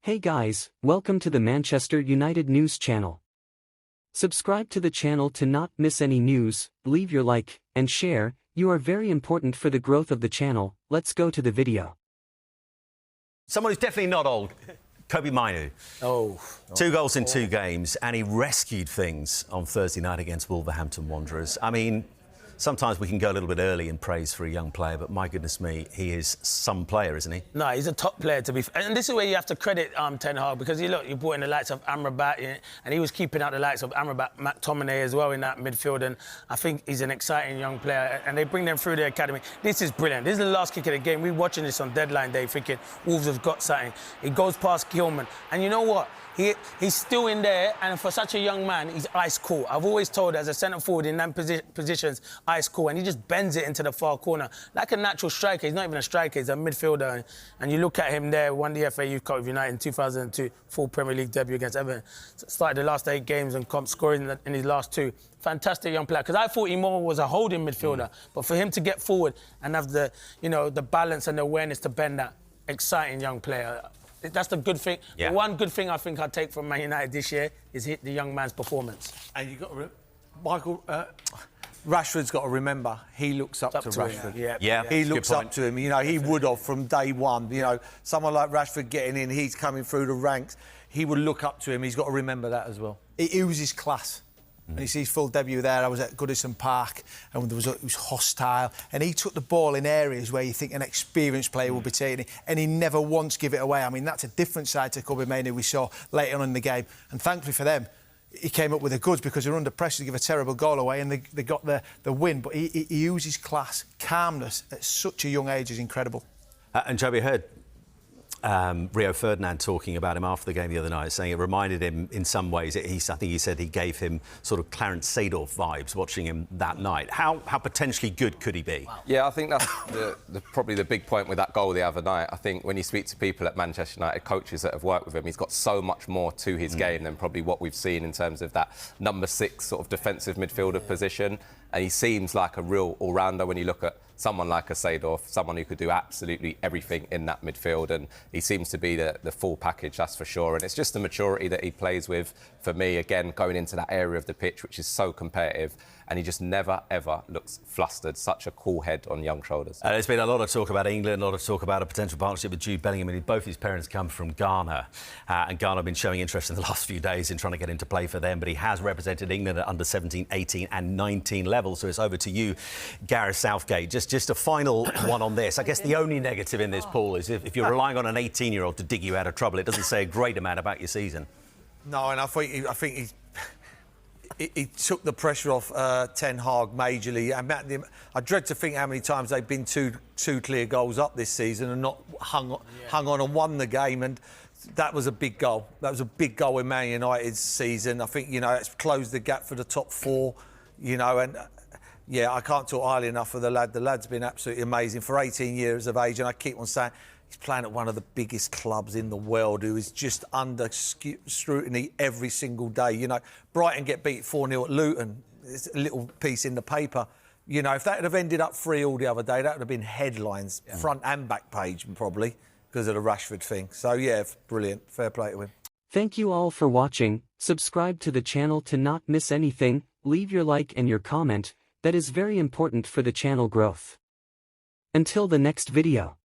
Hey guys, welcome to the Manchester United News channel. Subscribe to the channel to not miss any news, leave your like, and share, you are very important for the growth of the channel. Let's go to the video. Someone who's definitely not old, Kobbie Mainoo. Two goals in 2 games, and he rescued things on Thursday night against Wolverhampton Wanderers. I mean, sometimes we can go a little bit early in praise for a young player, but my goodness me, he is some player, isn't he? No, he's a top player, to be fair. And this is where you have to credit Ten Hag, because you brought in the likes of Amrabat, and he was keeping out the likes of Amrabat, McTominay as well in that midfield, and I think he's an exciting young player, and they bring them through the academy. This is brilliant. This is the last kick of the game. We're watching this on deadline day thinking Wolves have got something. He goes past Gilman, and you know what? He's still in there, and for such a young man, he's ice cool. I've always told, as a centre-forward in them positions, ice cool, and he just bends it into the far corner. Like a natural striker. He's not even a striker, he's a midfielder. And you look at him there, won the FA Youth Cup with United in 2002, full Premier League debut against Everton. Started the last 8 games and scoring in his last 2. Fantastic young player, because I thought he more was a holding midfielder. But for him to get forward and have the, the balance and the awareness to bend that, exciting young player. That's the good thing. Yeah. The one good thing I think I take from Man United this year is the young man's performance. And you've got to Rashford's got to remember, he looks up to Rashford. Yeah. He looks up to him. He would have from day one. Someone like Rashford getting in, he's coming through the ranks. He would look up to him. He's got to remember that as well. He oozes class. And you see his full debut there. I was at Goodison Park, and it was hostile. And he took the ball in areas where you think an experienced player would be taking it, and he never once give it away. I mean, that's a different side to Kobbie Mainoo we saw later on in the game. And thankfully for them, he came up with the goods, because they were under pressure to give a terrible goal away, and they got the win. But he oozes class, calmness at such a young age is incredible. And Joby, heard Rio Ferdinand talking about him after the game the other night, saying it reminded him in some ways, I think he said he gave him sort of Clarence Seedorf vibes watching him that night. How potentially good could he be? Wow. Yeah, I think that's probably the big point with that goal the other night. I think when you speak to people at Manchester United, coaches that have worked with him, he's got so much more to his game than probably what we've seen in terms of that number 6 sort of defensive midfielder position. And he seems like a real all-rounder when you look at someone like a Seedorf, someone who could do absolutely everything in that midfield, and he seems to be the full package, that's for sure. And it's just the maturity that he plays with, for me, again, going into that area of the pitch, which is so competitive, and he just never, ever looks flustered. Such a cool head on young shoulders. There's been a lot of talk about England, a lot of talk about a potential partnership with Jude Bellingham. I mean, both his parents come from Ghana, and Ghana have been showing interest in the last few days in trying to get him to play for them, but he has represented England at under 17, 18 and 19 levels. So it's over to you, Gareth Southgate. Just a final one on this. I guess the only negative in this, Paul, is if you're relying on an 18-year-old to dig you out of trouble, it doesn't say a great amount about your season. No, and I think he took the pressure off Ten Hag majorly. I dread to think how many times they've been two clear goals up this season and not hung on and won the game. And that was a big goal. That was a big goal in Man United's season. I think, it's closed the gap for the top 4, and... Yeah, I can't talk highly enough of the lad. The lad's been absolutely amazing for 18 years of age, and I keep on saying he's playing at one of the biggest clubs in the world, who is just under scrutiny every single day. Brighton get beat 4-0 at Luton. It's a little piece in the paper. If that had have ended up 3-3 the other day, that would have been headlines, front and back page, probably, because of the Rashford thing. So, yeah, brilliant. Fair play to him. Thank you all for watching. Subscribe to the channel to not miss anything. Leave your like and your comment. That is very important for the channel growth. Until the next video.